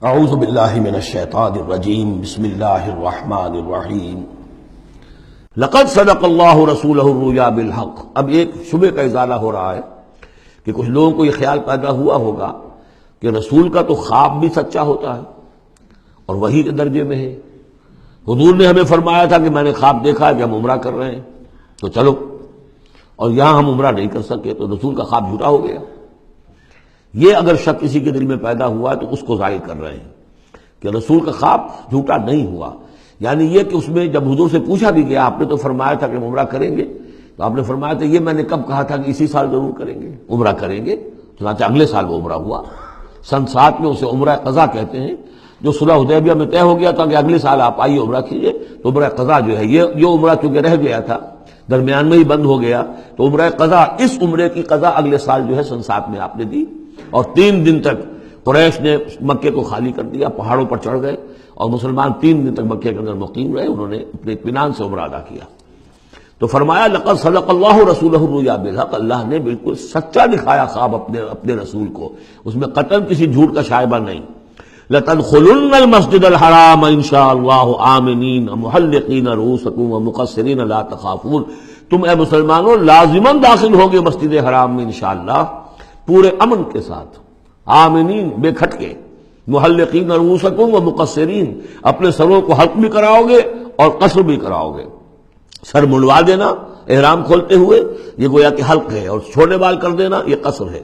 اعوذ باللہ من الشیطان الرجیم بسم اللہ الرحمن الرحیم لقد صدق اللہ رسولہ الرؤیا بالحق۔ اب ایک شبہ کا ازالہ ہو رہا ہے کہ کچھ لوگوں کو یہ خیال پیدا ہوا ہوگا کہ رسول کا تو خواب بھی سچا ہوتا ہے اور وحی کے درجے میں ہے۔ حضور نے ہمیں فرمایا تھا کہ میں نے خواب دیکھا ہے کہ ہم عمرہ کر رہے ہیں تو چلو، اور یہاں ہم عمرہ نہیں کر سکے تو رسول کا خواب جھوٹا ہو گیا۔ یہ اگر شک کسی کے دل میں پیدا ہوا تو اس کو ظاہر کر رہے ہیں کہ رسول کا خواب جھوٹا نہیں ہوا، یعنی یہ کہ اس میں جب حضور سے پوچھا بھی گیا آپ نے تو فرمایا تھا کہ ہم عمرہ کریں گے، تو آپ نے فرمایا تھا یہ میں نے کب کہا تھا کہ اسی سال ضرور کریں گے، عمرہ کریں گے، چنانچہ اگلے سال وہ عمرہ ہوا۔ سن 7 میں اسے عمرہ قضا کہتے ہیں، جو صلح حدیبیہ میں طے ہو گیا تھا کہ اگلے سال آپ آئیے عمرہ کیجئے، تو عمرہ قضا جو ہے یہ عمرہ چونکہ رہ گیا تھا درمیان میں ہی بند ہو گیا، تو عمرہ قضا، اس عمرے کی قضا اگلے سال جو ہے سن 7 میں آپ نے دی، اور 3 دن تک قریش نے مکے کو خالی کر دیا، پہاڑوں پر چڑھ گئے اور مسلمان 3 دن تک مکے کے اندر مقیم رہے، انہوں نے اپنے اطمینان سے عمرہ ادا کیا۔ تو فرمایا لقد صدق اللہ رسولہ الرؤیا بالحق، اللہ نے بالکل سچا دکھایا خواب اپنے رسول کو، اس میں قطعاً کسی جھوٹ کا شائبہ نہیں۔ لَتَدْخُلُنَّ الْمَسْجِدَ الْحَرَامَ إِنْ شَاءَ اللَّهُ آمِنِينَ مُحَلِّقِينَ رُؤُوسَكُمْ وَمُقَصِّرِينَ لَا تَخَافُونَ، تم اے مسلمانوں لازماً داخل ہوگے مسجد حرام میں انشاءاللہ پورے امن کے ساتھ، آمنین بے کھٹکے، محلقین رؤوسکم و مقصرین، اپنے سروں کو حلق بھی کراؤ گے اور قصر بھی کراؤ گے۔ سر منڈوا دینا احرام کھولتے ہوئے یہ گویا کہ حلق ہے، اور چھوٹے بال کر دینا یہ قصر ہے۔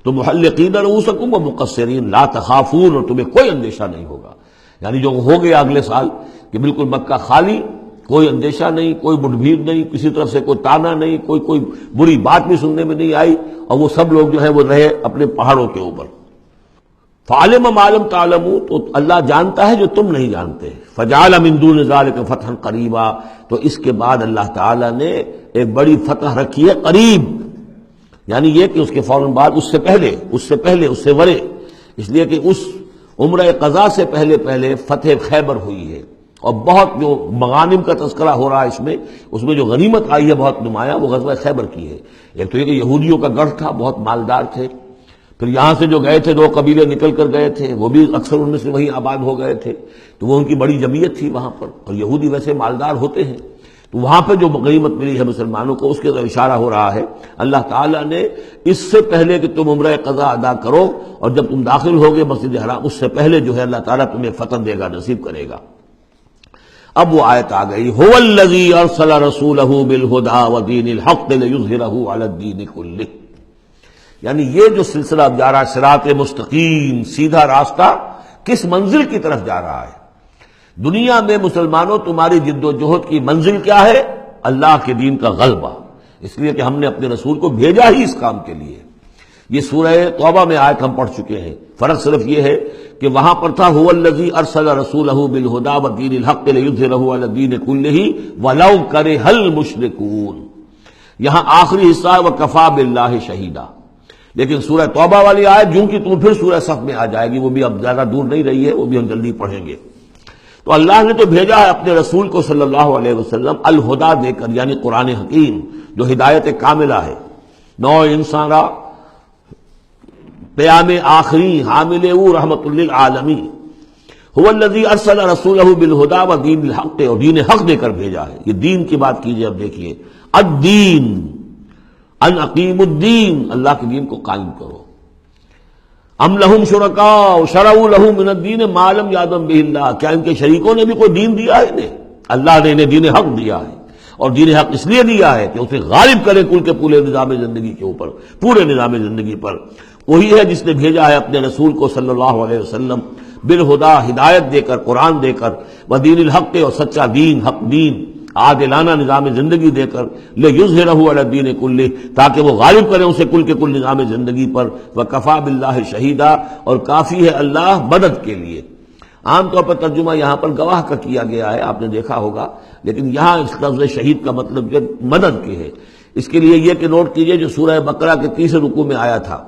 تو محلقین رؤوسکم و مقصرین لا تخافون، اور تمہیں کوئی اندیشہ نہیں ہوگا، یعنی جو ہو گیا اگلے سال کہ بالکل مکہ خالی، کوئی اندیشہ نہیں، کوئی مٹ بھیڑ نہیں، کسی طرف سے کوئی تانا نہیں، کوئی بری بات بھی سننے میں نہیں آئی، اور وہ سب لوگ جو ہے وہ رہے اپنے پہاڑوں کے اوپر۔ فعلم ما لم تعلموا، تو اللہ جانتا ہے جو تم نہیں جانتے۔ فجعل من دون ذلك فتحا قریبا، تو اس کے بعد اللہ تعالی نے ایک بڑی فتح رکھی ہے قریب، یعنی یہ کہ اس کے فوراً بعد اس سے پہلے ورے، اس لیے کہ اس عمرہ قضا سے پہلے فتح خیبر ہوئی ہے، اور بہت جو مغانم کا تذکرہ ہو رہا ہے اس میں جو غنیمت آئی ہے بہت نمایاں، وہ غزوہ خیبر کی ہے۔ ایک تو یہ کہ یہودیوں کا گڑھ تھا، بہت مالدار تھے، پھر یہاں سے جو گئے تھے 2 قبیلے نکل کر گئے تھے، وہ بھی اکثر ان میں سے وہیں آباد ہو گئے تھے، تو وہ ان کی بڑی جمعیت تھی وہاں پر، اور یہودی ویسے مالدار ہوتے ہیں، تو وہاں پہ جو غنیمت ملی ہے مسلمانوں کو اس کے طرف اشارہ ہو رہا ہے۔ اللہ تعالیٰ نے اس سے پہلے کہ تم عمرہ قضا ادا کرو اور جب تم داخل ہوگے مسجد حرام، اس سے پہلے جو ہے اللہ تعالیٰ تمہیں فتح دے گا، نصیب کرے گا۔ اب وہ آیت آ گئی، هو الذی ارسل رسولہ بالہدی ودین الحق لیظہرہ علی الدین کلہ، یعنی یہ جو سلسلہ اب جا رہا ہے، صراط مستقیم، سیدھا راستہ کس منزل کی طرف جا رہا ہے؟ دنیا میں مسلمانوں تمہاری جد و جہد کی منزل کیا ہے؟ اللہ کے دین کا غلبہ، اس لیے کہ ہم نے اپنے رسول کو بھیجا ہی اس کام کے لیے۔ یہ سورہ توبہ میں آیت ہم پڑھ چکے ہیں، فرق صرف یہ ہے کہ وہاں پر تھا هو الذی ارسل رسولہ بالہدی ودین الحق لیظہرہ علی الدین کلہ ولو کرہ المشرکون، یہاں آخری حصہ ہے وکفی باللہ شہیدا، لیکن سورہ توبہ والی آیت جوں کی تم پھر سورہ صف میں آ جائے گی، وہ بھی اب زیادہ دور نہیں رہی ہے، وہ بھی ہم جلدی پڑھیں گے۔ تو اللہ نے تو بھیجا ہے اپنے رسول کو صلی اللہ علیہ وسلم الہدا دے کر، یعنی قرآن حکیم جو ہدایت کاملہ ہے، نو انسان را پیام آخری حامل او رحمت للعالمین، هو الذی ارسل رسولہ بالہدی ودین الحق، اور دین حق دے کر بھیجا ہے۔ یہ دین کی بات کیجئے، اب دیکھیے الدین، ان اقیم الدین، اللہ کے دین کو قائم کرو۔ ام لہم شرکاء شرعوا لہم من الدین ما لم یأذن بہ اللہ، کیا ان کے شریکوں نے بھی کوئی دین دیا ہے انہیں؟ اللہ نے انہیں دین حق دیا ہے، اور دین حق اس لیے دیا ہے کہ اسے غالب کرے کل کے پورے نظام زندگی کے اوپر، پورے نظام زندگی پر۔ وہی ہے جس نے بھیجا ہے اپنے رسول کو صلی اللہ علیہ وسلم بالہدا، ہدایت دے کر، قرآن دے کر، ودین الحق، اور سچا دین، حق دین، عادلانہ نظام زندگی دے کر، لیظہرہ علی الدین کلہ، تاکہ وہ غالب کرے اسے کل کے کل نظام زندگی پر، وکفی باللہ شہیدا، اور کافی ہے اللہ مدد کے لیے۔ عام طور پر ترجمہ یہاں پر گواہ کا کیا گیا ہے، آپ نے دیکھا ہوگا، لیکن یہاں اس لفظ شہید کا مطلب جو مدد کے ہے۔ اس کے لیے یہ کہ نوٹ کیجئے جو سورہ بقرہ کے 30 رکوع میں آیا تھا،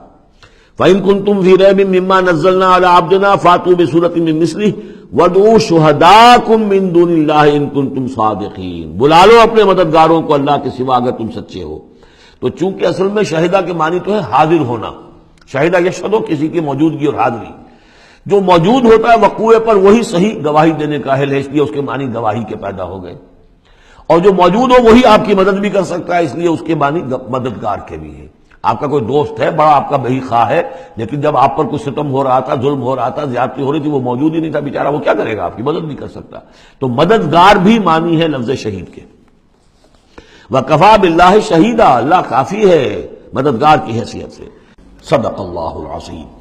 فَإِن كُنتُمْ فِي رَيْبٍ مِّمَّا نَزَّلْنَا عَلَىٰ عَبْدِنَا فَأْتُوا بِسُورَةٍ مِّن مِّثْلِهِ وَادْعُوا شُهَدَاءَكُم مِّن دُونِ اللَّهِ إِن كُنتُمْ صَادِقِينَ، بلا لو اپنے مددگاروں کو اللہ کے سوا اگر تم سچے ہو۔ تو چونکہ اصل میں شہیدہ کے معنی تو ہے حاضر ہونا، شہیدہ یشہد، کسی کی موجودگی اور حاضری، جو موجود ہوتا ہے وقوع پر وہی صحیح گواہی دینے کا اہل ہے، اس لیے اس کے معنی گواہی کے پیدا ہو گئے، اور جو موجود ہو وہی آپ کی مدد بھی کر سکتا ہے، اس لیے اس کے معنی مددگار کے بھی ہیں۔ آپ کا کوئی دوست ہے، بڑا آپ کا بہی خواہ ہے، لیکن جب آپ پر کوئی ستم ہو رہا تھا، ظلم ہو رہا تھا، زیادتی ہو رہی تھی، وہ موجود ہی نہیں تھا بیچارہ، وہ کیا کرے گا؟ آپ کی مدد نہیں کر سکتا۔ تو مددگار بھی معنی ہے لفظ شہید کے۔ وَكَفَى بِاللَّهِ شَهِيدًا، اللہ کافی ہے مددگار کی حیثیت سے۔ صدق اللہ العظیم۔